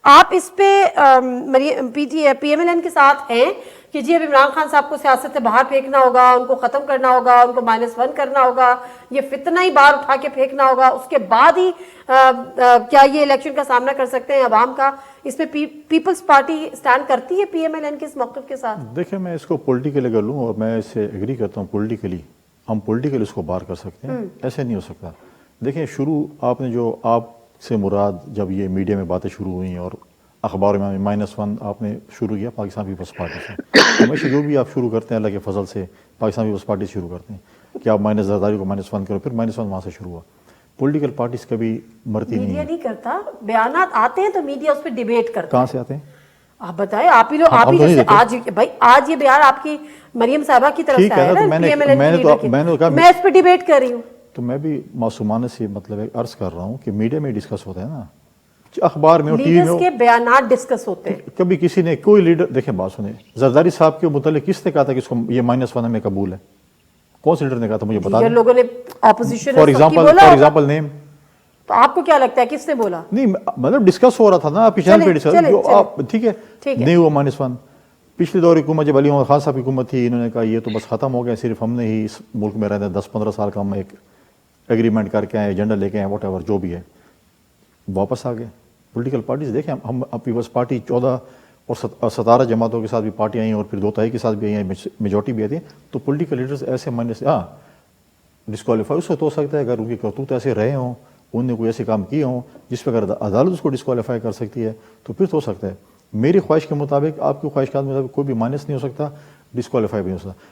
آپ اس پہ P M L N کے ساتھ ہیں کہ جی اب عمران خان صاحب کو سیاست سے باہر پھینکنا ہوگا، ان کو ختم کرنا ہوگا، ان کو -1 کرنا ہوگا، یہ فتنہ ہی باہر اٹھا کے پھینکنا ہوگا، اس کے بعد ہی کیا یہ الیکشن کا سامنا کر سکتے ہیں عوام کا؟ اس پہ پیپلز پارٹی سٹینڈ کرتی ہے پی ایم ایل این کے اس موقف کے ساتھ؟ دیکھیں میں اس کو پولیٹیکل اگر لوں اور میں اس سے ایگری کرتا ہوں پولیٹیکلی، ہم پولیٹیکل اس کو باہر کر سکتے ہیں، ایسے نہیں ہو سکتا۔ دیکھیں شروع آپ نے جو آپ سے مراد جب یہ میڈیا میں باتیں شروع ہوئیں اور اخباروں میں -1 آپ نے شروع کیا پاکستان پیپلز پارٹی سے، ہمیشہ جو بھی آپ شروع کرتے ہیں اللہ کے فضل سے پاکستان پیپلز پارٹی سے شروع کرتے ہیں کہ آپ زرداری کو -1 کرو، پھر -1 وہاں سے شروع ہوا۔ پولیٹیکل پارٹیز کبھی مرتی نہیں میڈیا ہیں۔ نہیں کرتا، بیانات آتے ہیں تو میڈیا اس پہ ڈیبیٹ کرتا ہے۔ کہاں سے آتے ہیں؟ آپ بتائیں، آپ ہی لوگ، آپ ہی جیسے آج یہ بیان آپ کی مریم صاحبہ کی طرف سے آیا نا پی ایم ایل این کی لیڈر کی، میں اس پہ ڈیبیٹ کر رہی ہوں۔ تو میں بھی معصومانہ سے مطلب عرض کر رہا ہوں کہ میڈیا میں ڈسکس ہوتا ہے نا، اخبار میں، ٹی وی لیڈرز کے بیانات ڈسکس ہوتے ہیں۔ کبھی کسی نے کوئی لیڈر، دیکھیں بات سنیں، زرداری صاحب کے متعلق کس نے کہا تھا کہ اس کو یہ -1 میں قبول ہے؟ کون سے لیڈر نے کہا تھا مجھے بتا دیں؟ لوگوں نے اپوزیشن فار ایگزامپل نیم، تو آپ کو کیا لگتا ہے کس نے بولا؟ نہیں مطلب ڈسکس ہو رہا تھا نا آپ کی چینل پہ ڈسکس، جو آپ ٹھیک ہے نہیں ہوا -1۔ پچھلی دور حکومت جب علی محمد خان صاحب کی حکومت تھی، انہوں نے کہا یہ تو بس ختم ہو گیا، صرف ہم نے ہی اس ملک میں رہتے ہیں 10-15 سال کا، ہم ایک ایگریمنٹ کر کے آئے، ایجنڈا لے کے آئے، واٹ ایور جو بھی ہے، واپس آ گئے۔ پولیٹیکل پارٹیز دیکھیں، ہم پیپلز پارٹی 14 اور 17 جماعتوں کے ساتھ بھی پارٹی آئیں اور پھر 2/3 کے ساتھ بھی آئی ہیں، میجورٹی بھی آتی ہے، تو پولیٹیکل لیڈرز ایسے ڈسکوالیفائی اس وقت ہو سکتا ہے اگر ان کی کرتوت ایسے رہے ہوں، انہوں نے کوئی ایسے کام کیے ہوں جس پہ اگر عدالت اس کو ڈسکوالیفائی کر سکتی ہے تو پھر تو ہو سکتا ہے۔ میری خواہش کے مطابق، آپ کی خواہش کے مطابق کوئی بھی مائنس نہیں ہو سکتا، ڈسکوالیفائی بھی نہیں ہو سکتا۔